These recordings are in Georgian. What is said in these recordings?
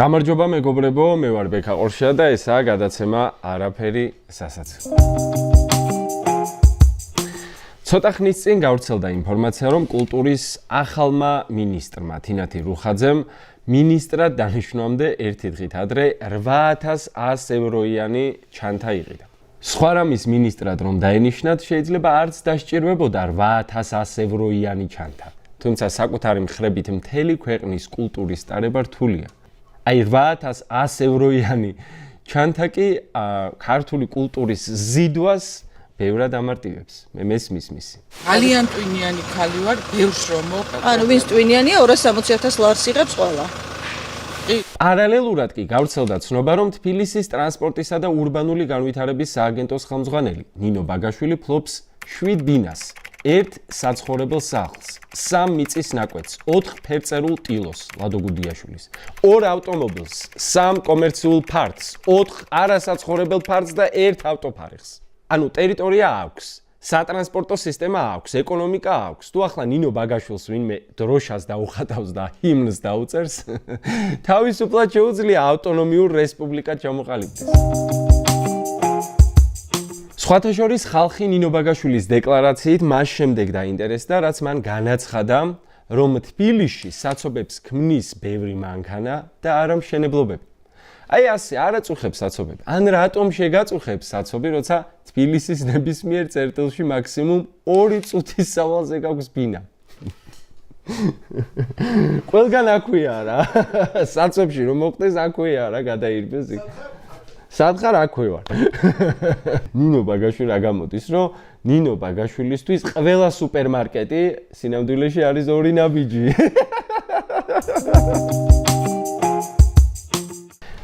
გამარჯობა მეგობრებო, მე ვარ ბექა ყორშა და ესაა გადაცემა არაფერი სასაცილო. ცოტა ხნის წინ გავრცელდა ინფორმაცია, რომ კულტურის ახალმა მინისტრმა თინათი რუხაძემ მინისტრად დანიშნვამდე ერთი დღით ადრე 8100 ევროიანი ჩანთა იყიდა. სხვა რამის მინისტრად რომ დაენიშნათ, შეიძლება არც დასჭირვებოდა 8100 ევროიანი ჩანთა. თუმცა საკუთარი მხრებით მთელი ქვეყნის კულტურის სტარება რთულია. აი 8100 ევროიანი ჩანთა კი ქართული კულტურის ზიდვას ბევრად ამარტივებს. მე მესმის მისი. ძალიან ტვინიანი ქალი ვარ, ბევრს რომ მოყვა. ანუ ვინც ტვინიანია 260.000 ლარს იღებს ყველა. პარალელურად კი გავრცელდა ცნობა, რომ თბილისის ტრანსპორტისა და ურბანული განვითარების სააგენტოს ხელმძღვანელი ნინო ბაგაშვილი ფლობს 7 ბინას, 1 საცხოვრებელ სახლს, 3 მიწის ნაკვეთს, 4 ფერწერულ ტილოს ლადო გუდიაშვილის, 2 ავტომობილს, 3 კომერციულ ფარდს, 4 არასაცხოვრებელ ფარდს და 1 ავტოფარეხს. ანუ ტერიტორია აქვს, სატრანსპორტო სისტემა აქვს, ეკონომიკა აქვს. თუ ახლა ნინო ბაგაშვილს ვინმე დროშას დაუხატავს და ჰიმნს დაუწერს, თავისუფლად შეუძლია ავტონომიურ რესპუბლიკად ჩამოყალიბდეს. სხვათა შორის ხალხი ნინო ბაგაშვილის დეკლარაციით მას შემდეგ დაინტერესდა, რაც მან განაცხადა, რომ თბილისში საცობებს ქმნის ბევრი მანქანა და არა მშენებლობები. აი ასე არ აწუხებს საცობები. ან რატომ შეგაწუხებს საცობი, როცა თბილისის ნებისმიერ წერტილში მაქსიმუმ 2 წუთის სავალზე გაქვს ბინა. ყველგან აქვეა რა. საცობში რომ მოხდეს აქვეა რა, გადაირბეს იქ. სადღარ აქვე ვარ. ნინო ბაგაშვილი რა გამოდის, რომ ნინო ბაგაშვილისთვის ყველა სუპერმარკეტი სინამდვილეში არის 2 ნაბიჯი.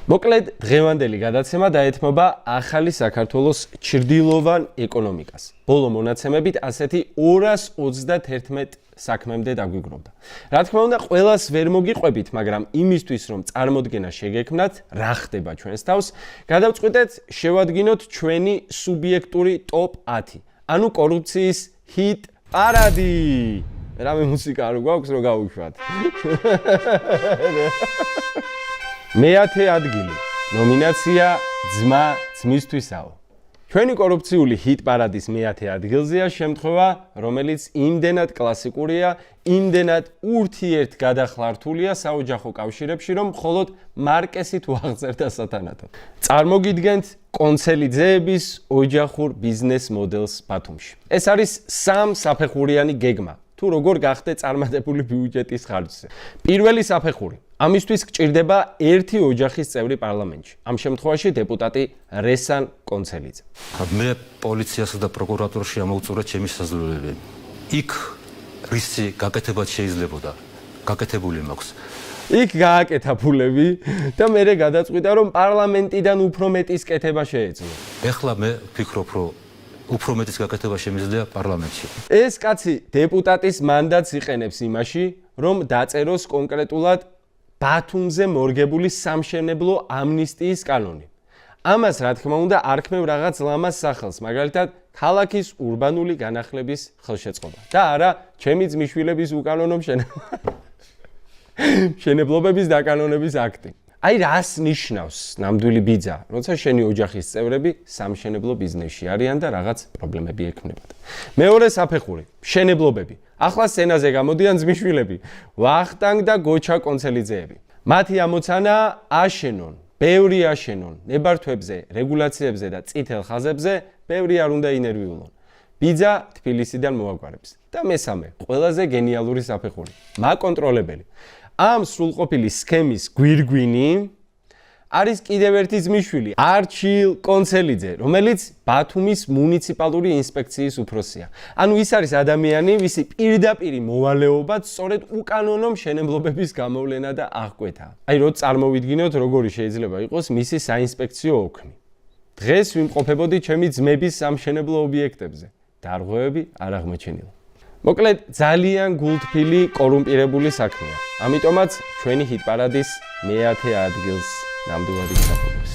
მოკლედ, დღევანდელი გადაცემა დაეთმობა ახალი საქართველოს ჩრდილოვან ეკონომიკას. ბოლო მონაცემებით ასეთი 221 საქმემდე დაგვიგროვდა. რა თქმა უნდა, ყველას ვერ მოგიყვებით, მაგრამ იმისთვის, რომ წარმოდგენა შეგექმნათ, რა ხდება ჩვენს თავს, გადავწყვიტეთ შევადგინოთ ჩვენი სუბიექტური ტოპ 10. ანუ კორუფციის ჰიტ პარადი. რამე მუსიკა არ გვაქვს, რომ გავუშვათ. მე-10 ადგილი. ნომინაცია ძმა ძმისთვისაო. ჩვენი კორუფციული ჰიტ პარადის მე-10 ადგილზეა შემთხვევა, რომელიც იმდენად კლასიკურია, იმდენად ურთიერთგადახლართულია საოჯახო კავშირებში, რომ მხოლოდ მარკესით ვაღწევდა სათანადოდ. წარმოგიდგენთ კონცელიძეების ოჯახურ ბიზნეს მოდელს ბათუმში. ეს არის 3 საფეხურიანი გეგმა. თუ როგორ გახდე წარმატებული ბიუჯეტის ხარჯზე. პირველი საფეხური. ამისთვის გჭირდება 1 ოჯახის წევრი პარლამენტში. ამ შემთხვევაში დეპუტატი რესან კონცელიძე. მე პოლიციასა და პროკურატურაში ამოვწურე ჩემი საზოგადოებები. იქ რისი გაკეთება შეიძლებოდა. გაკეთებული მაქვს. იქ გააკეთა ფულები და მერე გადაწყვიტა, რომ პარლამენტიდან უფრო მეტის კეთება შეეძლო. ეხლა მე ვფიქრობ, რომ უფრო მეტის გაკეთება შემიძლია პარლამენტში. ეს კაცი დეპუტატის მანდატს იყენებს იმაში, რომ დაწეროს კონკრეტულად ბათუმზე მორგებული სამშენებლო ამნისტიის კანონი. ამას რა თქმა უნდა არ ქმევ რაღაც ლამას სახელს, მაგალითად ქალაქის ურბანული განახლების ხელშეწყობა და არა ჩემი ძმისშვილების უკანონო მშენებლობების დაკანონების აქტი. აი რას ნიშნავს ნამდვილი ბიძა, როცა შენი ოჯახის წევრები სამშენებლო ბიზნესში არიან და რაღაც პრობლემები ექმნებათ. მეორე საფეხური, მშენებლობები. ახლა სცენაზე გამოდიან ძმისშვილები, ვახტანგ და გოჩა კონცელიძეები. მათი ამოცანაა აშენონ, ბევრი აშენონ, ნებართვებზე, რეგულაციებზე და წითელ ხაზებზე ბევრი არ უნდა ინერვიულონ. ბიძა თბილისიდან მოაგვარებს. და მესამე, ყველაზე გენიალური საფეხური, მაკონტროლებელი. ამ სრულყოფილი სქემის გვირგვინი არის კიდევ ერთი ძმისშვილი, არჩილ კონცელიძე, რომელიც ბათუმის მუნიციპალური ინსპექციის უფროსია. ანუ ის არის ადამიანი, ვისი პირდაპირი მოვალეობაც სწორედ უკანონო მშენებლობების გამოვლენა და აღკვეთა. აი რო წარმოვიდგინოთ, როგორი შეიძლება იყოს მისი საინსპექციო ოქმი. დღეს ვიმყოფებოდი ჩემი ძმების სამშენებლო ობიექტებზე. დარღვევები არ აღმოჩენილა. მოკლედ, ძალიან გულთბილი კორუმპირებული საქმეა. ამიტომაც ჩვენი ჰიტ პარადის მე-10 ადგილს ნამდვილად იგზავნებს.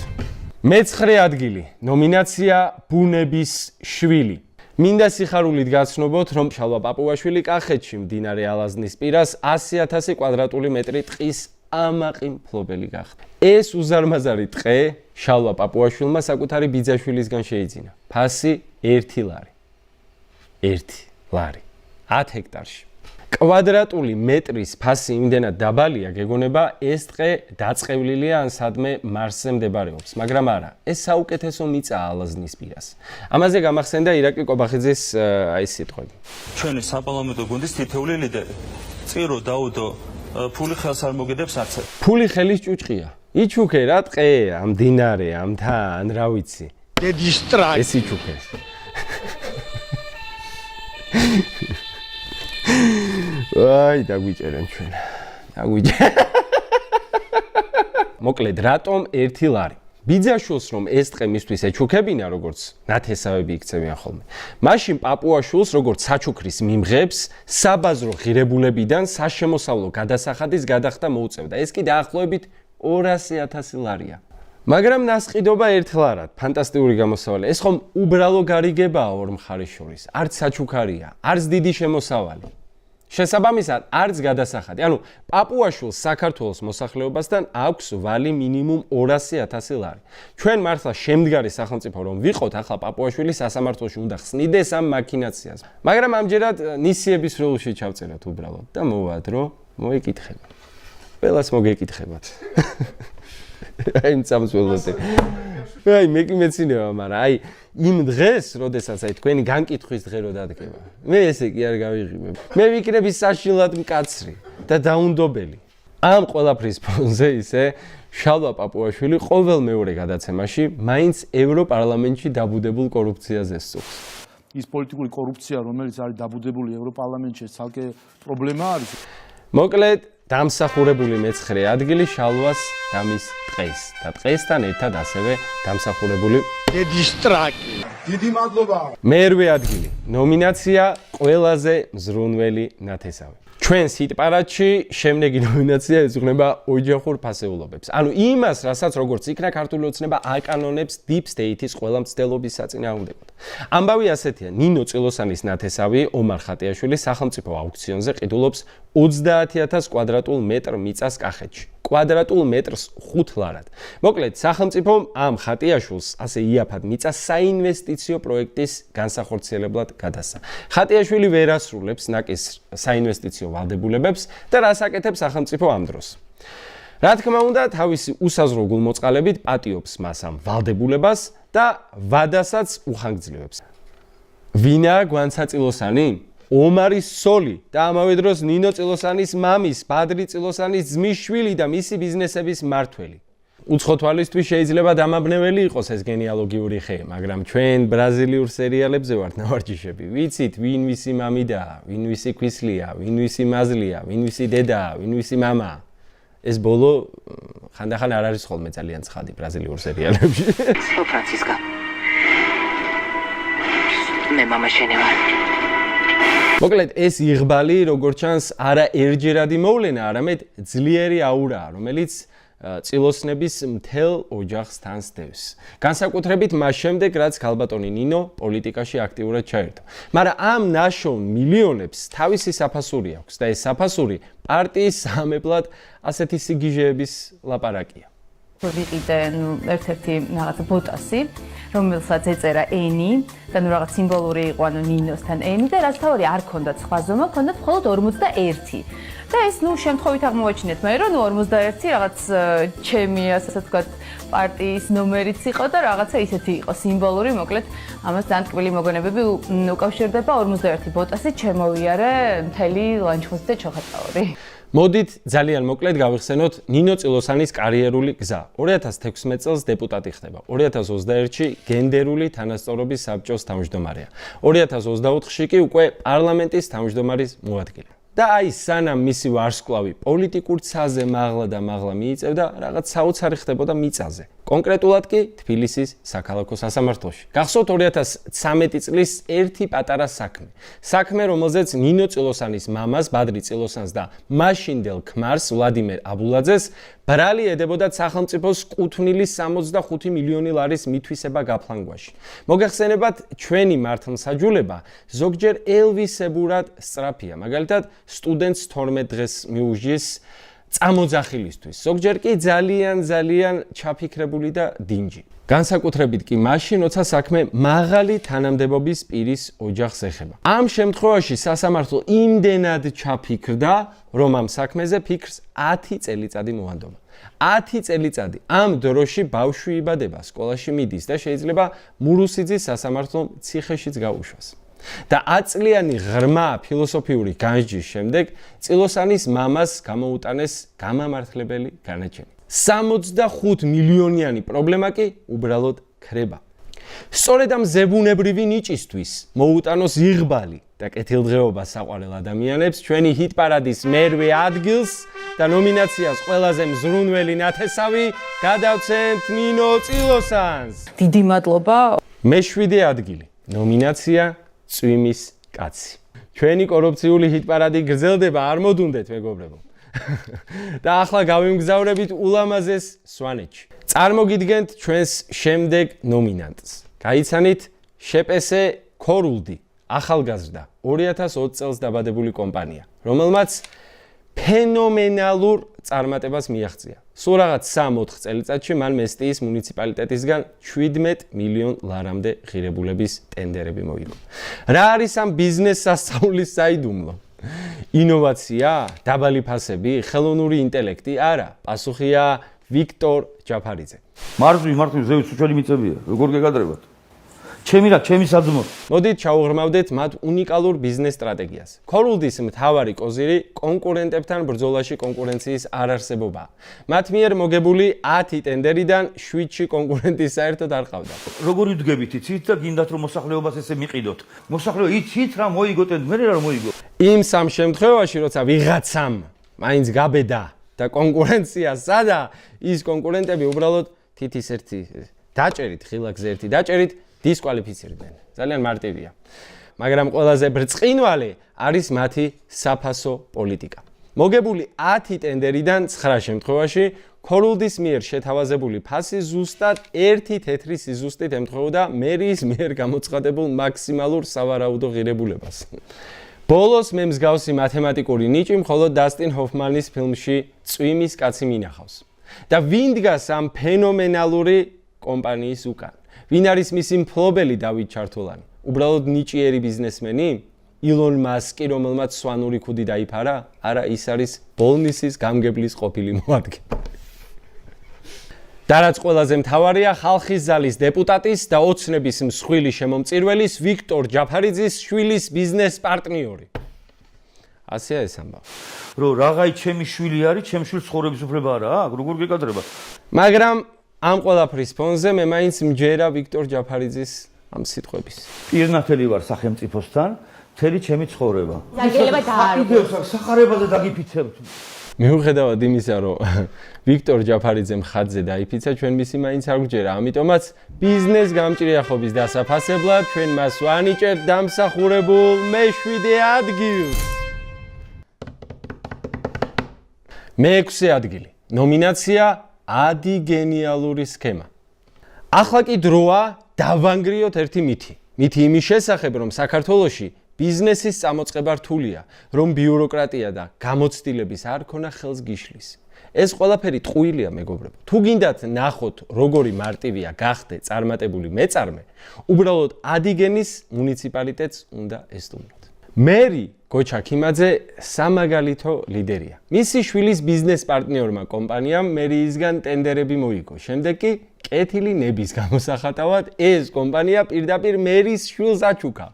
მე-9 ადგილი. ნომინაცია ბუნების შვილი. მინდა სიხარულით გაცნობოთ, რომ შალვა პაპუაშვილი კახეთში მდინარე ალაზნის პირას 100,000 კვადრატული მეტრი ტყის ამაყი მფლობელი გახდა. ეს უზარმაზარი ტყე შალვა პაპუაშვილმა საკუთარი ბიძაშვილისგან შეიძინა. ფასი 1 ლარი. 1 ლარი. 10 ჰექტარში. კვადრატული მეტრის ფასი იმდენად დაბალია, გეგონება ეს ტყე დაწყევლილია ან სადმე მარსზე მდებარეობს, მაგრამ არა, ეს საუკეთესო მიწაა ალაზნის პირას. ამაზე გამახსენდა ირაკლი კობახიძის აი სიტყვები. ჩვენი საპარლამენტო გუნდის თითეული ლიდერი. წირო დაუდო ფული ხელს არ მოგედებს არც. ფული ხელის ჭუჭყია. იჩუქე რა ტყეა, მდინარეა, მთან, რა ვიცი. დედის ტრაკი. ეს იჩუქე. აი, დაგვიჭერენ ჩვენ. დაგვიჭერენ. მოკლედ, რატომ 1 ლარი? ბიძაშვილს რომ ეს ტყე მისთვის ეჩუქებინა, როგორც ნათესავები იქცევიან ხოლმე. მაშინ პაპუაშვილს, როგორც საჩუქრის მიმღებს, საბაზრო ღირებულებიდან საშემოსავლო გადასახადის გადახდა მოუწევდა. ეს კი დაახლოებით 200,000 ლარია. მაგრამ ნასყიდობა 1 ლარად, ფანტასტიკური გამოსავალი. ეს ხომ უბრალო გარიგებაა ორ მხარეს შორის. არც საჩუქარია, არც დიდი შემოსავალი. შესაბამისად, არც გადასახადი. ანუ პაპუაშვილს საქართველოს მოსახლეობასთან აქვს ვალი მინიმუმ 200,000 ლარი. ჩვენ მართლა შემდგარი სახელმწიფო რომ ვიყოთ, ახლა პაპუაშვილი სასამართლოში უნდა ხსნიდეს ამ მაქინაციას. მაგრამ ამჯერად ნისიების სრულში ჩავწეროთ უბრალოდ და მოვადრო, მოეკითხება. ყველას მოგეკითხებათ. აი მწამსვლელოდი. აი მე კი მეცინევა, მაგრამ აი იმ დღეს, როდესაც აი თქვენი განკითხვის დღე რო დადგება. მე ესე კი არ გავიღიმებ. მე ვიკრები საშილად მკაცრი და დაუნდობელი. ამ ყველაფრის ფონზე ისე შალვა პაპუაშვილი ყოველ მეორე გადაცემაში მაინც ევროპარლამენტში დაბუდებულ კორუფციაზე სწუხს. ის პოლიტიკური კორუფცია, რომელიც არის დაბუდებული ევროპარლამენტში, ცალკე პრობლემა არის. მოკლედ, დამსახურებული მეცხრე ადგილი შალვას და მის ტყეს და ტყესთან ერთად ასევე დამსახურებული დედის ტრაკი. დიდი მადლობა. მერვე ადგილი. ნომინაცია ყველაზე მზრუნველი ნათესავი. ჩვენ სიტპარადში შემდეგი ნომინაცია ეძღვნება ოჯახურ ფასეულობებს. ანუ იმას, რასაც როგორც იქნა ქართული ოცნება აკანონებს Deep State-ის ყველა მცდელობის საწინააღმდეგოდ. ამბავი ასეთია: ნინო წილოსანის ნათესავი ომარ ხატიაშვილი სახელმწიფო აუქციონზე ყიდულობს 30,000 კვადრატულ მეტრ მიწას კახეთში. კვადრატულ მეტრს 5 ლარად. მოკლედ, სახელმწიფომ ამ ხატიაშვილს ასე იაფად მიწა საინვესტიციო პროექტის განსახორციელებლად გადასცა. ხატიაშვილი ვერ ასრულებს ნაკის საინვესტიციო ვალდებულებებს და რას აკეთებს სახელმწიფო ამ დროს. რა თქმა უნდა, თავისი უსაზრო გულმოწყალებით პატიობს მას ამ ვალდებულებას და ვადასაც უხანგრძლივებს. ვინაა გვანცა წილოსანი? ომარის სოლი და ამავე დროს ნინო წილოსანის მამის, ბადრი წილოსანის ძმის შვილი და მისი ბიზნესების მმართველი. უცხო თვალისთვის შეიძლება დამაბნეველი იყოს ეს გენეალოგიური ხე, მაგრამ ჩვენ ბრაზილიურ სერიალებზე ვართ ნავარჯიშები. ვიცით, ვინ ვისი მამიდაა, ვინ ვისი ქვისლია, ვინ ვისი მაზლია, ვინ ვისი დედაა, ვინ ვისი მამაა. ეს ბოლო ხანდახან არ არის ხოლმე ძალიან ცხადი ბრაზილიურ სერიალებში. ფრანცისკა. მე მამა შენი ვარ. მოკლედ, ეს იღბალი, როგორც ჩანს, არა ერთჯერადი მოვლენა, არამედ ძლიერი აურაა, რომელიც წილოსნების მთელ ოჯახს თან სდევს. განსაკუთრებით მას შემდეგ, რაც ქალბატონი ნინო პოლიტიკაში აქტიურად ჩაერთო. მაგრამ ამ ნაშოვნ მილიონებს თავისი საფასური აქვს და ეს საფასური პარტიის სამეფლად ასეთი სიგიჟეების ლაპარაკია. ვიყიდე ერთ-ერთი რაღაც ბოტასი, რომელსაც ეწერა ენი და რაღაც სიმბოლური იყო ანუ ნინოსთან ენი და რაც თავი არ ქონდათ სხვა ზომა, ქონდათ მხოლოდ 41. და ეს შემთხვევით აღმოაჩინეთ მე რომ 41 რაღაც ჩემი ასე ვთქვათ პარტიის ნომერიც იყო და რაღაცა ისეთი იყო სიმბოლური, მოკლედ ამას ძალიან ტკბილი მოგონებები უკავშირდება 41 ბოტასი ჩემოვიარე მთელი ლანჩხუთი და ჩოხატაური. მოდით ძალიან მოკლედ გავიხსენოთ ნინო წილოსანის კარიერული გზა. 2016 წელს დეპუტატი ხდება. 2021-ში გენდერული თანასწორობის საბჭოს თავმჯდომარეა. 2024-ში კი უკვე პარლამენტის თავმჯდომარის მოადგილე. და აი სანამ მისი ვარსკვლავი პოლიტიკურ ცაზე მაღლა და მაღლა მიიწევდა, რაღაც საოცარი ხდებოდა მიწაზე. კონკრეტულად კი თბილისის საქალაქო სასამართლოში. გახსოვთ 2013 წლის ერთი პატარა საქმე. საქმე, რომელზეც ნინო წილოსანის მამას, ბადრი წილოსანს და მაშინდელ ქმარს ვლადიმერ აბულაძეს ბრალი ედებოდა სახელმწიფოს კუთვნილი 65 მილიონი ლარის მითვისება გაფლანგვაში. მოგეხსენებათ, ჩვენი მართლმსაჯულება ზოგჯერ ელვისებურად სწრაფია. მაგალითად, სტუდენტს 12 დღეს მიუჟის წამოძახილისთვის, ზოგჯერ კი ძალიან ჩაფიქრებული და დინჯი. განსაკუთრებით კი მაშინ, როცა საქმე მაღალი თანამდებობის პირის ოჯახს ეხება. ამ შემთხვევაში სასამართლო იმდენად ჩაფიქრდა, რომ ამ საქმეზე ფიქრს 10 წელიწადი მოანდომა. 10 წელიწადი. ამ დროში ბავშვი იბადება, სკოლაში მიდის და შეიძლება მურუსიძის სასამართლომ ციხეშიც გაუშვას. და 10 წლიანი ღრმა ფილოსოფიური განსჯის შემდეგ წილოსანის მამას გამოუტანეს გამამართლებელი განაჩენი. 65 მილიონიანი პრობლემა კი უბრალოდ ქრება. სწორედ ამ ზებუნებრივი ნიჭისთვის მოუტანოს იღბალი და კეთილდღეობა საყვარელ ადამიანებს ჩვენი ჰიტ პარადის მერვე ადგილს და ნომინაციას ყველაზე მზრუნველი ნათესავი გადავცემთ ნინო წილოსანს. დიდი მადლობა. მე-7 ადგილი. ნომინაცია წვიმის კაცი. ჩვენი კორუფციული ჰიტ პარადი გრძელდება, არ მოდუნდეთ მეგობრებო. და ახლა გავიმგზავრებით ულამაზეს სვანეთში. წარმოგიდგენთ ჩვენს შემდეგ ნომინანტს. გაიცანით შეპესე ქორულდი, ახალგაზრდა, 2020 წელს დაბადებული კომპანია, რომელმაც ფენომენალურ წარმატებას მიაღწია. სულ რაღაც 3-4 წელიწადში მან მესტიის მუნიციპალიტეტისგან 17 მილიონ ლარამდე ღირებულების ტენდერები მოიგო. რა არის ამ ბიზნეს სასწაულის საიდუმლო? ინოვაცია, დაბალი ფასები, ხელოვნური ინტელექტი? არა, პასუხია ვიქტორ ჯაფარიძე. მარჯვი ზევით უჩველი მიწებია. როგორ გეკადრებათ? ჩემი რა, ჩემი საძმო. მოდით ჩაუღრმავდეთ მათ უნიკალურ ბიზნეს სტრატეგიას. ქორულდის მთავარი კოზირი კონკურენტებთან ბრძოლაში კონკურენციის არარსებობაა. მათ მიერ მოგებული 10 ტენდერიდან 7-ში კონკურენტი საერთოდ არ ყავდა. როგორ იდგებით იცით და გინდათ რომ მოსახლეობას ესე მიყიდოთ. მოსახლეობა იცით რა მოიგოთ, მე რა მოიგო. იმ სამ შემთხვევაში, როცა ვიღაცამ მაინც გაბედა და კონკურენცია სადა, ის კონკურენტები უბრალოდ თითის ერთი დაჭერით, ხილაკზე ერთი დაჭერით დისკვალიფიცირდნენ. ძალიან მარტივია. მაგრამ ყველაზე ბრწყინვალე არის მათი საფასო პოლიტიკა. მოგებული 10 ტენდერიდან 9 შემთხვევაში ქორულდის მიერ შეთავაზებული ფასი ზუსტად 1 თეთრი სიზუსტით ემთხვეოდა მერიის მიერ გამოცხადებულ მაქსიმალურ სავარაუდო ღირებულებას. ბოლოს მე მსგავსი მათემატიკური ნიჭი მხოლოდ დასტინ ჰოფმანის ფილმში წვიმის კაცი მინახავს. და ვინ დგას ამ ფენომენალური კომპანიის უკან? ვინ არის მისი მფლობელი დავით ჩართულანი? უბრალოდ ნიჭიერი ბიზნესმენი? ილონ მასკი, რომელმაც სვანური ქუდი დაიფარა? არა, ის არის ბოლნისის გამგებლის ყოფილი მოადგილე. და რაც ყველაზე მთავარია, ხალხის ზალის დეპუტატის და ოცნების მსხვილი შემომწირველის ვიქტორ ჯაფარიძის შვილის ბიზნეს პარტნიორი. ასეა ეს ამბავი. რო რაღაცა ჩემი შვილი არის, ჩემ შვილს ცხოვრების უფლება არა აქვს, როგორ გეკადრებათ? მაგრამ ამ ყველაფრის ფონზე მე მაინც მჯერა ვიქტორ ჯაფარიძის ამ სიტყვების. პირნათელი ვარ სახელმწიფოსთან, მთელი ჩემი ცხოვრება. შეიძლება დაარღვევს. სახარებაზე დაგიფიცებთ. მიუხედავად იმისა, რომ ვიქტორ ჯაფარიძემ ხადზე დაიფიცა, ჩვენ მისი მაინც არ გვჯერა, ამიტომაც ბიზნეს გამჭრიახობის დასაფასებლად ჩვენ მას ვანიჭებთ დამსახურებულ მე-7 ადგილს. მე-6 ადგილი. ნომინაცია ადი გენიალური სქემა. ახლა კი დროა დავანგრიოთ ერთი მითი. მითი იმის შესახებ, რომ საქართველოში ბიზნესის წამოწყება რთულია, რომ ბიუროკრატია და გამოცდილების არ ქონა ხელს გიშლის. ეს ყველაფერი ტყუილია, მეგობრებო. თუ გინდათ ნახოთ, როგორი მარტივია გახდე წარმატებული მეწარმე, უბრალოდ ადიგენის მუნიციპალიტეტს უნდა ესტუმროთ. მერი გოჩა ქიმაძე სამაგალითო ლიდერია. მისი შვილის ბიზნეს პარტნიორმა კომპანიამ მერიისგან ტენდერები მოიგო. შემდეგ კი კეთილი ნების გამოსახატავად ეს კომპანია პირდაპირ მერის შვილს აჩუქა.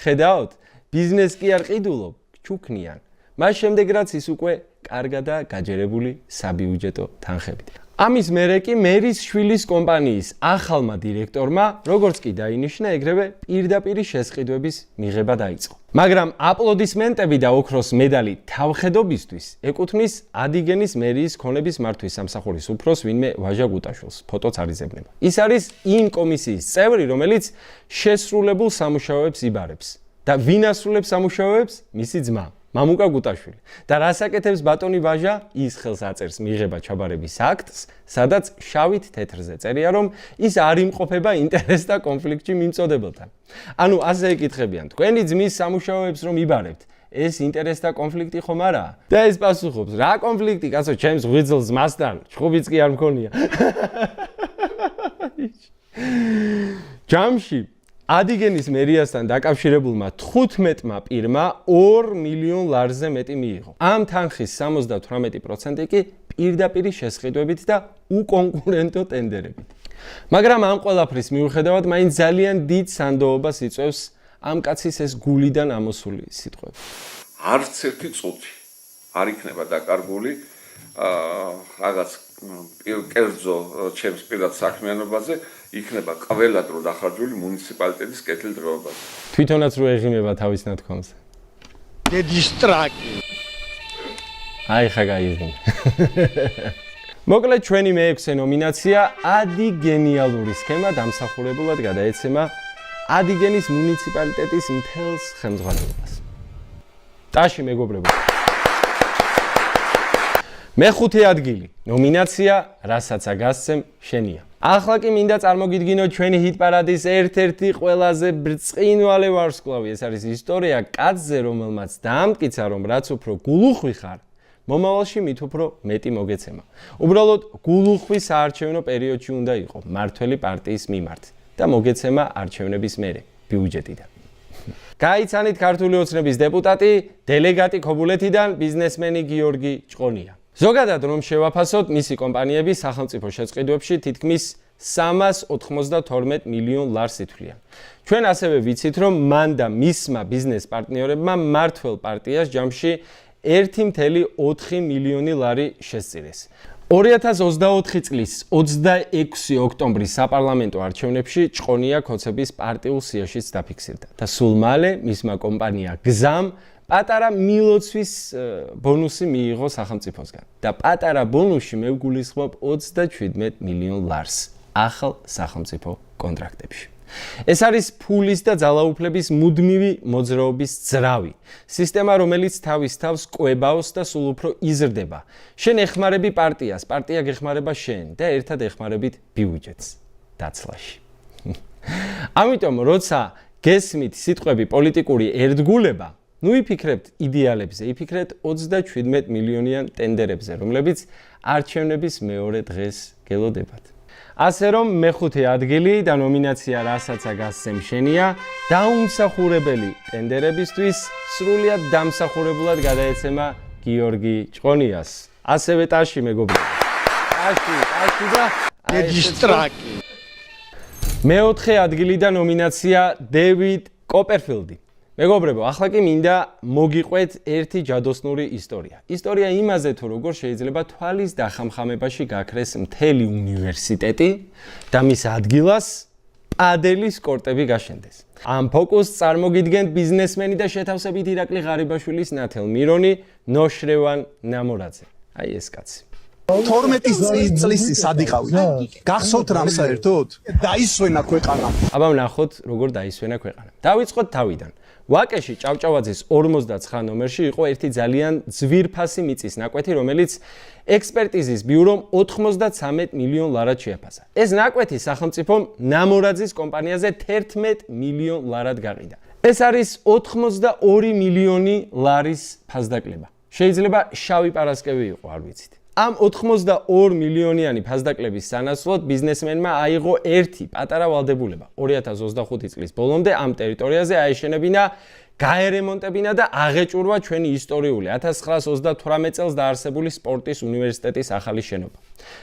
ხედავთ, ბიზნეს კი არ ყიდულობ, ჩუქნიან. მას შემდეგ რაც ის უკვე კარგადა გაჯერებული საბიუჯეტო თანხებით. ამის მერე კი მერის შვილის კომპანიის ახალმა დირექტორმა, როგორც კი დაინიშნა, ეგრევე პირდაპირ შესყიდვების მიღება დაიწყო. მაგრამ აპლოდისმენტები და ოქროს მედალი თავხედობისთვის ეკუთვნის ადიგენის მერიის ქონების მართვის სამსახურის უფროს ვინმე ვაჟა გუტაშვილს, ფოტოც არიზებნება. ის არის იმ კომისიის წევრი, რომელიც შესრულებულ სამუშაოებს იბარებს. და ვინ ასრულებს სამუშაოებს? მისი ძმა. მამუკა გუტაშვილი. და რას აკეთებს ბატონი ვაჟა? ის ხელს აწერს მიღება ჩაბარების აქტს, სადაც შავით თეთრზე წერია, რომ ის არ იმყოფება ინტერესთა კონფლიქტში მიმწოდებელთან. ანუ ასე ეკითხებიან, თქვენი ძმის სამუშაოებს რომ იბარებთ, ეს ინტერესთა კონფლიქტი ხომ არაა? და ეს პასუხობს, რა კონფლიქტი, კაცო, ჩემს ღვიძლს მასთან, ჩხუბიც კი არ მქონია. ჯამში ადიგენის მერიასთან დაკავშირებულმა 15-მა პირმა 2 მილიონ ლარზე მეტი მიიღო. ამ თანხის 78% კი პირდაპირი შესყიდვებით და უკონკურენტო ტენდერებით. მაგრამ ამ ყველაფრის მიუხედავად, მაინც ძალიან დიდ სანდოობას იწვევს ამ კაცის ეს გულიდან ამოსული სიტყვები. არც ერთი წუთი არ იქნება დაკარგული რაღაც კერძო ჩემს პირად საქმიანობაზე, იქნება ყველა დრო დახარჯული მუნიციპალიტეტის კეთილდღეობაზე. თვითონაც რო ეღიმება თავის ნათქვამს. გედის ტრაკი. აი ხა გაიღიმ. მოკლედ ჩვენი მე-6 ნომინაცია ადი-გენიალური სქემა დამსახურებულად გადაეცემა ადიგენის მუნიციპალიტეტის მთელს ხელმძღვანელობას. ტაში მეგობრებო. მე-5 ადგილი ნომინაცია რასაც აგასცემ შენია. ახლა კი მინდა წარმოგიდგინოთ ჩვენი ჰიტ-პარადის ერთ-ერთი ყველაზე ბრწყინვალე ვარსკვლავი. ეს არის ისტორია კაცზე, რომელმაც დაამტკიცა, რომ რაც უფრო გულუხვი ხარ, მომავალში მით უფრო მეტი მოგეცემა. უბრალოდ გულუხვის საარჩევნო პერიოდში უნდა იყო მართველი პარტიის მიმართ და მოგეცემა არჩევნების მერე ბიუჯეტიდან. გაიცანით ქართული ოცნების დეპუტატი, დელეგატი ქობულეთიდან ბიზნესმენი გიორგი ჭყონია. ზოგადად რომ შევაფასოთ, მისი კომპანიები სახელმწიფო შეწყიდვებში თითქმის 392 მილიონ ლარს ითვლიან. ჩვენ ასევე ვიცით, რომ მან და მისმა ბიზნეს პარტნიორებმა მართველ პარტიას ჯამში 1,4 მილიონი ლარი შესწირეს. 2024 წლის 26 ოქტომბრის საპარლამენტო არჩევნებში ჭყონია ქოცების პარტიულ სიაშიც დაფიქსირდა და სულ მალე მისმა კომპანია გზამ პატარა მილოცვის ბონუსი მიიღო სახელმწიფოსგან და პატარა ბონუსში მე ვგულისხმობ 37 მილიონ ლარს ახალ სახელმწიფო კონტრაქტებში. ეს არის ფულის და ძალაუფლების მუდმივი მოძრაობის ძრავი. სისტემა, რომელიც თავის თავს კვებავს და სულ უფრო იზრდება. შენ ეხმარები პარტიას, პარტია გეხმარება შენ და ერთად ეხმარებით ბიუჯეტს დაცლაში. ამიტომ, როცა გესმით სიტყვები პოლიტიკური ერთგულება, ნუ იფიქრებთ იდეალებზე, იფიქრეთ 37 მილიონიან ტენდერებზე, რომლებიც არჩევნების მეორე დღეს გელოდებათ. ასე რომ მე-5 ადგილი და ნომინაცია რასაც აგასცემ შენია, დაუმსახურებელი ტენდერებისთვის სრულიად დამსახურებულად გადაეცემა გიორგი ჭყონიას. ასევე ტაში მეგობრებო. ტაში და გედის ტრაკი. მე-4 ადგილი და ნომინაცია დევიდ კოპერფილდი. მეგობრებო, ახლა კი მინდა მოგიყვეთ ერთი ჯადოსნური ისტორია. ისტორია იმაზე, თუ როგორ შეიძლება თვალის დახამხამებაში გაქრეს მთელი უნივერსიტეტი და მის ადგილას პადელის კორტები გაშენდეს. ამ ფოკუსს წარმოგიდგენთ ბიზნესმენი და შეთავსებით ირაკლი ღარიბაშვილის ნათელ მირონი, ნოშრევან ნამორაძე. აი ეს კაცი. 12 წლის სადიყავით. გახსოვთ რამ საერთოდ? დაისვენა ქვეყანა. აბა ვნახოთ, როგორ დაისვენა ქვეყანა. დავიწყოთ თავიდან. ვაკეში ჭავჭავაძის 59 ნომერში იყო ერთი ძალიან ძვირფასი მიწის ნაკვეთი, რომელიც ექსპერტიზის ბიურომ 93 მილიონ ლარად შეაფასა. ეს ნაკვეთი სახელმწიფომ ნამორაძის კომპანიაზე 11 მილიონ ლარად გაყიდა. ეს არის 82 მილიონი ლარის ფასდაკლება. შეიძლება შავი პარასკევი იყო, არ ვიცით. ამ 82 მილიონიანი ფასდაკლების სანაცვლოდ ბიზნესმენმა აიღო ერთი პატარა ვალდებულება. 2025 წლის ბოლომდე ამ ტერიტორიაზე აეშენებინა, გაერემონტებინა და აღეჭურვა ჩვენი ისტორიული 1928 წელს დაარსებული სპორტის უნივერსიტეტის ახალი შენობა.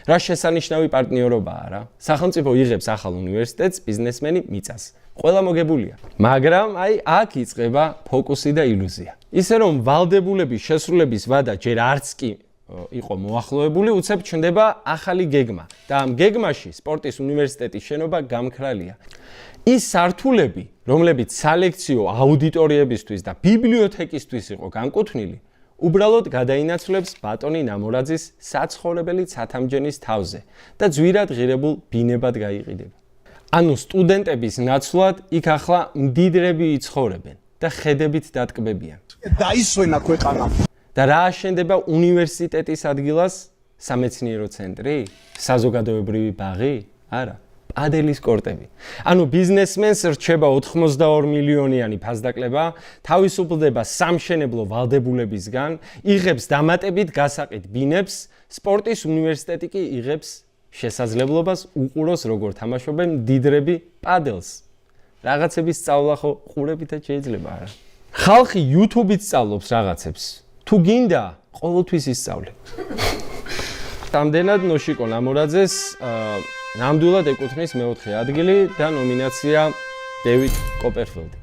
რა შესანიშნავი პარტნიორობაა რა. სახელმწიფო იღებს ახალ უნივერსიტეტს, ბიზნესმენი მიწას. ყველა მოგებულია. მაგრამ აი აქ იწყება ფოკუსი და ილუზია. ისე რომ ვალდებულების შესრულების ვადა ჯერ არც კი იყო მოახლოებული, უცებ ჩნდება ახალი გეგმა და ამ გეგმაში სპორტის უნივერსიტეტის შენობა გამქრალია. ის სართულები, რომლებიც სალექციო აუდიტორიებისთვის და ბიბლიოთეკისთვის იყო განკუთვნილი, უბრალოდ გადაინაცვლებს ბატონი ნამორაძის საცხოვრებელი ცათამჯენის თავზე და ძვირად ღირებულ ბინებად გაიყიდება. ანუ სტუდენტების ნაცვლად იქ ახლა მდიდრები იცხოვრებენ და ხედებით დატკბებიან. დაისვენა ქვეყანა. და რა აშენდება უნივერსიტეტის ადგილას? სამეცნიერო ცენტრი? საზოგადოებრივი ბაღი? არა. პადელის კორტები. ანუ ბიზნესმენს რჩება 82 მილიონიანი ფასდაკლება, თავისუფლდება სამშენებლო ვალდებულებისგან, იღებს დამატებით გასაყიდ ბინებს, სპორტის უნივერსიტეტი კი იღებს შესაძლებლობას უყუროს როგორ თამაშობენ მდიდრები პადელს. რაღაცების სწავლა ხო ყურებითაც შეიძლება არა. ხალხი YouTube-ით სწავლობს რაღაცებს. თუ გინდა, ყოველთვის ისწავლე. Tამდენად ნოშიკო ნამორაძეს ნამდვილად ეკუთვნის მეოთხე ადგილი და ნომინაცია დევიდ კოპერფილდი.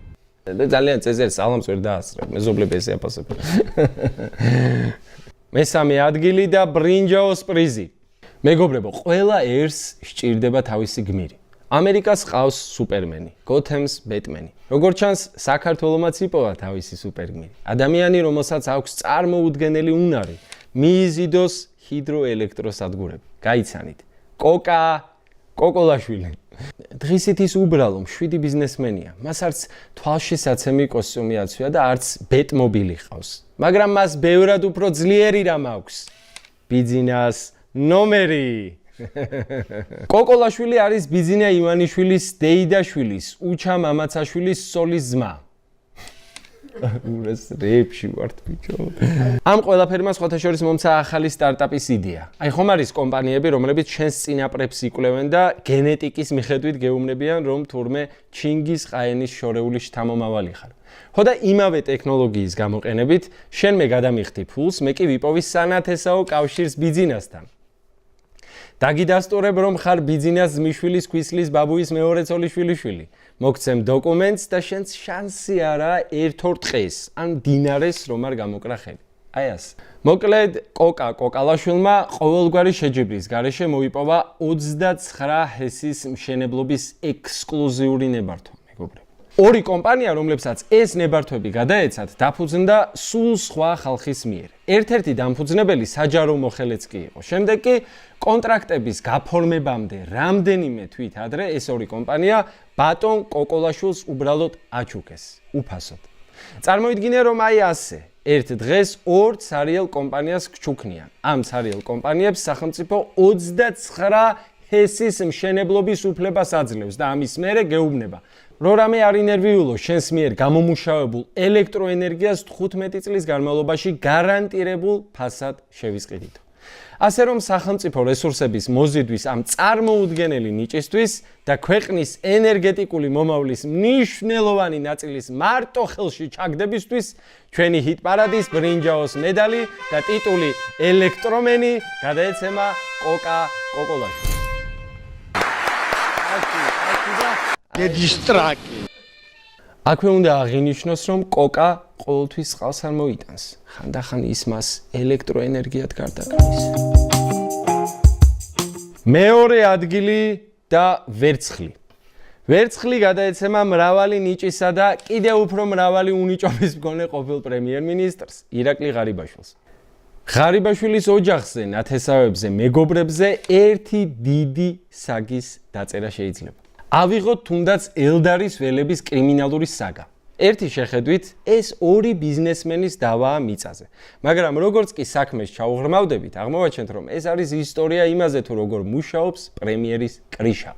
ძალიან წეზერს ალამს ვერ დაასწრებ, მეზობლები ესე აფასებენ. მესამე ადგილი და ბრინჯაოს პრიზი. მეგობრებო, ყველა ერს სჭირდება თავისი გმირი. ამერიკას ყავს სუპერმენი, გოთემს ბეტმენი. როგორც ჩანს, საქართველომაც იპოვა თავისი სუპერგმირი. ადამიანი, რომელსაც აქვს წარმოუდგენელი უნარი, მიიზიდოს ჰიდროელექტროსადგურები. გაიცანით. კოკოლაშვილი. დღისით ის უბრალო მშვიდი ბიზნესმენია. მას არც თვალშისაცემი კოსტიუმი აცვია და არც ბეტმობილი ყავს. მაგრამ მას ბევრად უფრო ძლიერი რამ აქვს. ბიძინას ნომერი. კოკოლაშვილი არის ბიძინა ივანიშვილის დეიდაშვილის, უჩა მამაცაშვილის სოლის ძმა. ურას რეებში ვართ ბიჭო. ამ ყველაფერმა სხვათა შორის მომცა ახალი სტარტაპის იდეა. აი ხომ არის კომპანიები, რომლებიც ჩვენს წინაპრებს იკვლევენ და გენეტიკის მიხედვით გეუბნებიან, რომ თურმე ჩინგის ყაენის შორეული შთამომავალი ხარ. ხო და იმავე ტექნოლოგიის გამოყენებით, შენ მე გადამიხდი ფულს, მე კი ვიპოვი სანათესაო კავშირს ბიძინასთან. დაგიდასტურებ, რომ ხარ ბიძინას ძმისშვილის ქვისლის ბაბუის მეორე ცოლიშვილიშვილი. მოგცემ დოკუმენტს და შენც შანსი არა ერთ-ორ დღეს ან დინარეს რომ არ გამოკრა ხელი. აი ასე. მოკლედ, კოკალაშვილმა ყოველგვარი შეჯიბრის გარეშე მოიპოვა 29 ჰესის მშენებლობის ექსკლუზიური ნებართვა, მეგობრებო. ორი კომპანია, რომლებსაც ეს ნებართვები გადაეცათ, დაფუძნდა სულ სხვა ხალხის მიერ. ერთ-ერთი დამფუძნებელი საჯარო მოხელეც კი იყო. შემდეგ კი კონტრაქტების გაფორმებამდე რამდენიმე თვით ადრე ეს ორი კომპანია ბატონ კოკოლაშვილს უბრალოდ აჩუქეს, უფასოდ. წარმოიდგინე, რომ აი ასე, ერთ დღეს ორ ცარიელ კომპანიას გჩუქნიან. ამ ცარიელ კომპანიებს სახელმწიფო 29 ჰესის მშენებლობის უფლებას აძლევს და ამის მერე გეუბნება, რომ რამე არ ინერვიულო შენს მიერ გამომუშავებულ ელექტროენერგიას 15 წლის განმავლობაში გარანტირებულ ფასად შევისყიდითო. ასე რომ სახელმწიფო რესურსების მოზიდვის ამ წარმოუდგენელი ნიჭისთვის და ქვეყნის ენერგეტიკული მომავლის მნიშვნელოვანი ნაწილის მარტო ხელში ჩაგდებისთვის ჩვენი ჰიტ-პარადის ბრინჯაოს მედალი და ტიტული ელექტრომენი გადაეცემა კოკოლაშვილს. დედისტრაკი. აქვე უნდა აღინიშნოს, რომ კოკა ყოველთვის წყალს არ მოიტანს. ხანდახან ის მას ელექტროენერგიად გარდაქმნის. მეორე ადგილი და ვერცხლი. ვერცხლი გადაეცემა მრავალი ნიჭისა და კიდევ უფრო მრავალი უნიჭობის მქონე ყოფილ პრემიერ-მინისტრს ირაკლი ღარიბაშვილს. ღარიბაშვილის ოჯახზე, ნათესავებზე, მეგობრებზე ერთი დიდი საგის დაწერა შეიძლება. ავიღოთ თუნდაც ელდარის ველების კრიმინალური საგა. ერთი შეხედვით ეს ორი ბიზნესმენის დავაა მიწაზე. მაგრამ როგორც კი საქმეს ჩაუღრმავდებით, აღმოვაჩენთ, რომ ეს არის ისტორია იმაზე, თუ როგორ მუშაობს პრემიერის კრიშა.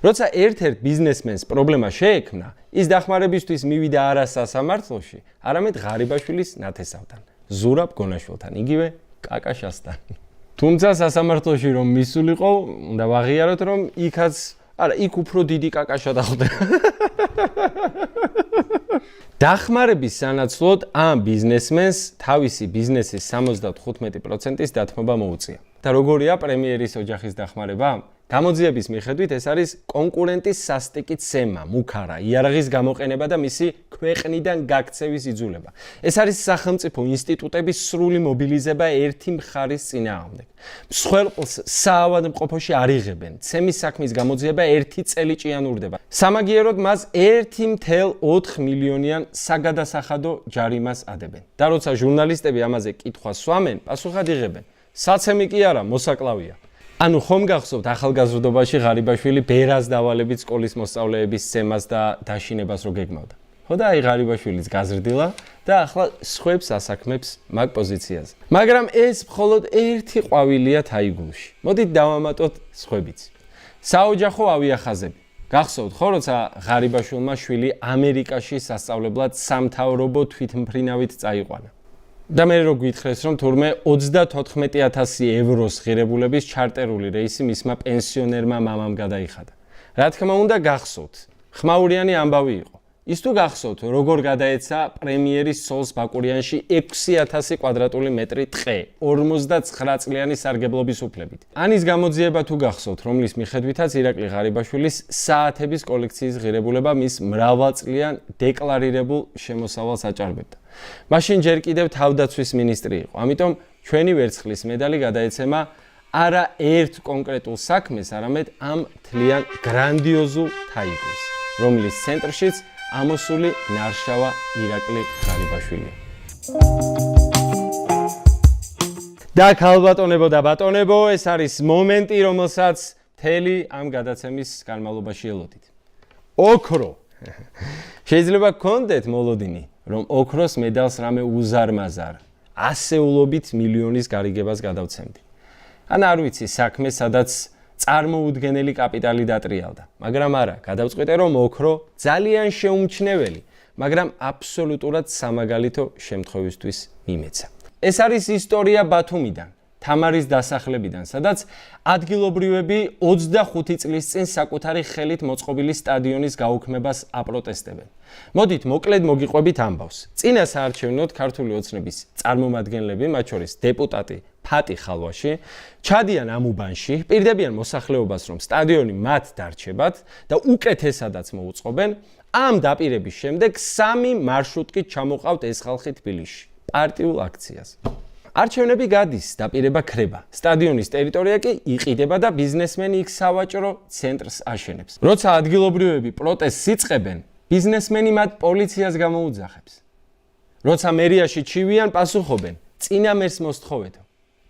როცა ერთ-ერთ ბიზნესმენს პრობლემა შეექმნა, ის დახმარებისთვის მივიდა არა სასამართლოში, არამედ ღარიბაშვილის ნათესავთან, ზურაბ გონაშვილთან, იგივე კაკაშასთან. თუმცა სასამართლოში რომ მისულიყო, უნდა ვაღიაროთ, რომ იქ უფრო დიდი კაკაშა დახვდა. დახმარების სანაცვლოდ ამ ბიზნესმენს თავისი ბიზნესის 75%-ის დათმობა მოუწია. და როგორია პრემიერის ოჯახის დახმარება? გამოძიების მიხედვით ეს არის კონკურენტის სასტიკი ცემა, მუქარა, იარაღის გამოყენება და მისი ქვეყნიდან გაქცევის იძულება. ეს არის სახელმწიფო ინსტიტუტების სრული მობილიზება ერთი მხარის წინააღმდეგ. მსხვერპლს საავადმყოფოში არ იღებენ. ცემის საქმის გამოძიება 1 წელი ჭიანურდება. სამაგიეროდ მას 1.4 მილიონიან საგადასახადო ჯარიმას ადებენ. და როცა ჟურნალისტები ამაზე კითხვას სვამენ, პასუხად იღებენ. საცემი კი არა, მოსაკლავია. ანუ ხომ გახსოვთ ახალგაზრდობაში ღარიბაშვილი ბერას დავალებით სკოლის მოსწავლეების ცემას და დაშინებას რო გეგმავდა. ხო და აი ღარიბაშვილიც გაზრდილა და ახლა სხვებს ასაქმებს მაგ პოზიციაზე. მაგრამ ეს მხოლოდ ერთი ყვავილია თაიგულში. მოდით დავამატოთ სხვებიც. საოჯახო ავიახაზები. გახსოვთ ხო, როცა ღარიბაშვილმა შვილი ამერიკაში სასწავლებლად სამთავრობო თვითმფრინავით წაიყვანა. და მე რო გითხრეს, რომ თურმე 34,000 ევროს ღირებულების ჩარტერული რეისი მისმა პენსიონერმა მამამ გადაიხადა. რა თქმა უნდა, გახსოვთ. ხმაურიანი ამბავი იყო. ის თუ გახსოვთ, როგორ გადაეცა პრემიერის სოლს ბაკურიანში 6,000 კვადრატული მეტრი ტყე 59 წლიანი სარგებლობის უფლებით. ანის გამოძიება თუ გახსოვთ, რომლის მიხედვითაც ირაკლი ღარიბაშვილის საათების კოლექციის ღირებულება მის მრავალწლიან დეკლარირებულ შემოსავალს აჭარბებდა. მაშინ ჯერ კიდევ თავდაცვის მინისტრი იყო. ამიტომ ჩვენი ვერცხლის მედალი გადაეცემა არა ერთ კონკრეტულ საქმეს, არამედ ამ მთლიან გრანდიოზულ თაიგოს, რომლის ცენტრშიც ამოსული ნარშავა ირაკლი ღარიბაშვილია. და ქალბატონებო და ბატონებო, ეს არის მომენტი, რომელსაც მთელი ამ გადაცემის განმავლობაში ელოდით. ოქრო. შეიძლება გქონდეთ მოლოდინი, რომ ოქროს მედალს რამე უზარმაზარ, ასეულობით მილიონის გარიგებას გადავცემდი. ან არ ვიცი, საქმე სადაც წარმოუდგენელი კაპიტალი დატრიალდა, მაგრამ არა, გადავწყვიტე, რომ ოქრო ძალიან შეუმჩნეველი, მაგრამ აბსოლუტურად სამაგალითო შემთხვევისთვის მიმეცა. ეს არის ისტორია ბათუმიდან, თამარის დასახლებიდან, სადაც ადგილობრივები 25 წლის წინ საკუთარი ხელით მოწყობილი სტადიონის გაუქმებას აპროტესტებენ. მოდით მოკლედ მოგიყვებით ამბავს. წინა საარჩევნოდ ქართული ოცნების წარმომადგენლები, მათ შორის დეპუტატი ფატი ხალვაში, ჩადიან ამ უბანში, პირდებიან მოსახლეობას, რომ სტადიონი მათ დარჩებათ და უკეთესადაც მოუწყობენ. ამ დაპირების შემდეგ 3 მარშრუტკით ჩამოყავთ ეს ხალხი თბილისში, პარტიულ აქციას. არჩევნები გადის, დაპირება ქრება. სტადიონის ტერიტორია კი იყიდება და ბიზნესმენი იქ სავაჭრო ცენტრს აშენებს. როცა ადგილობრივები პროტესტს იწყებენ, ბიზნესმენი მათ პოლიციას გამოუძახებს. როცა მერიაში ჩივიან, პასუხობენ: წინა მერს მოსთხოვეთო.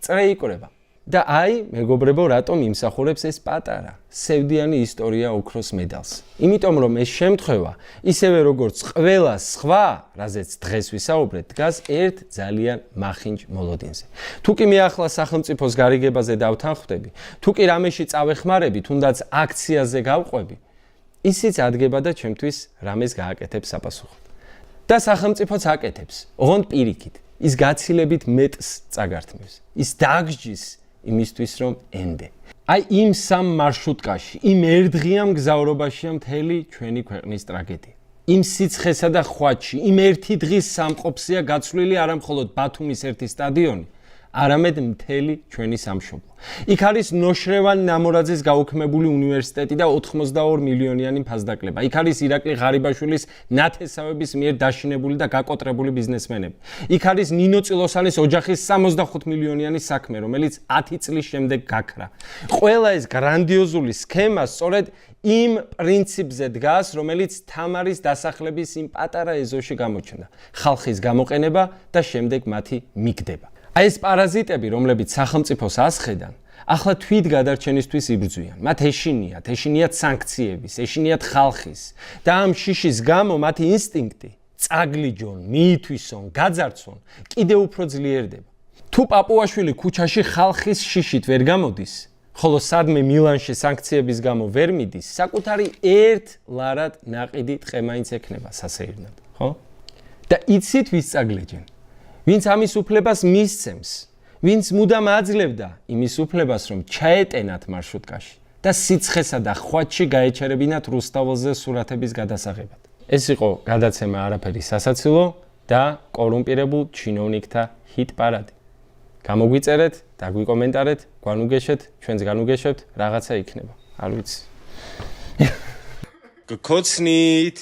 წრე იკვრება. და აი, მეგობრებო, რატომ იმსახურებს ეს პატარა, სევდიანი ისტორია ოქროს მედალს. იმიტომ რომ ეს შემთხვევა, ისევე როგორც ყველა სხვა, რაზეც დღეს ვისაუბრეთ, დგას ერთ ძალიან მახინჯ მოლოდინზე. თუ კი მე ახლა სახელმწიფოს გარიგებაზე დავთანხმდები, თუ კი რამეში წავეხმარები, თუნდაც აქციაზე გავყვები, ისიც ადგება და ჩემთვის რამეს გააკეთებს საპასუხოდ. და სახელმწიფოც აკეთებს, ოღონდ პირიქით, ის გაცილებით მეტს წაგართმევს. ის დაგჯის იმისთვის რომ ენდე. აი იმ სამ მარშრუტკაში, იმ ერთდღიან მგზავრობაშია მთელი ჩვენი ქვეყნის ტრაგედია. იმ სიცხესა და ხვაჩში, იმ ერთი დღის სამყოფსია გაცვლილი არა მხოლოდ ბათუმის ერთი სტადიონი, არამედ მთელი ჩვენი სამშობლო. იქ არის ნოშრევან ნამორაძის გაუქმებული უნივერსიტეტი და 82 მილიონიანი ფასდაკლება. იქ არის ირაკლი ღარიბაშვილის ნათესავების მიერ დაშინებული და გაკოტრებული ბიზნესმენები. იქ არის ნინო წილოსანის ოჯახის 65 მილიონიანი საქმე, რომელიც 10 წლის შემდეგ გაქრა. ყველა ეს გრანდიოზული სქემა სწორედ იმ პრინციპზე დგას, რომელიც თამარის დასახლების იმ პატარა ეზოში გამოჩნდა. ხალხის გამოყენება და შემდეგ მათი მიგდება. აი ეს პარაზიტები, რომლებიც სახელმწიფოს ასხედან, ახლა თვით გადარჩენისთვის იბრძვიან. მათ ეშინიათ სანქციების, ეშინიათ ხალხის და ამ შიშის გამო მათი ინსტინქტი წაგლიჯონ, მიითვისონ, გაძარცვონ, კიდევ უფრო ძლიერდება. თუ პაპუაშვილი ქუჩაში ხალხის შიშით ვერ გამოდის, ხოლო სადმე მილანში სანქციების გამო ვერ მიდის, საკუთარი ერთ ლარად ნაყიდი ტყე მაინც ექნება სასეირნად, ხო? და იცით ვის წაგლიჯენ? ვინც ამის უფლებას მისცემს, ვინც მუდამ აძლევდა იმის უფლებას, რომ ჩაეტენათ მარშრუტკაში და სიცხესა და ხვაჩში გაეჩერებინათ რუსთაველზე სურათების გადასაღებად. ეს იყო გადაცემა არაფერი სასაცილო და კორუმპირებულ ჩინოვნიკთა ჰიტ პარადი. გამოგვიწერეთ, დაგვიკომენტარეთ, გვანუგეშეთ, ჩვენც განუგეშებთ, რაღაცა იქნება. არ ვიცი. გქოცნით.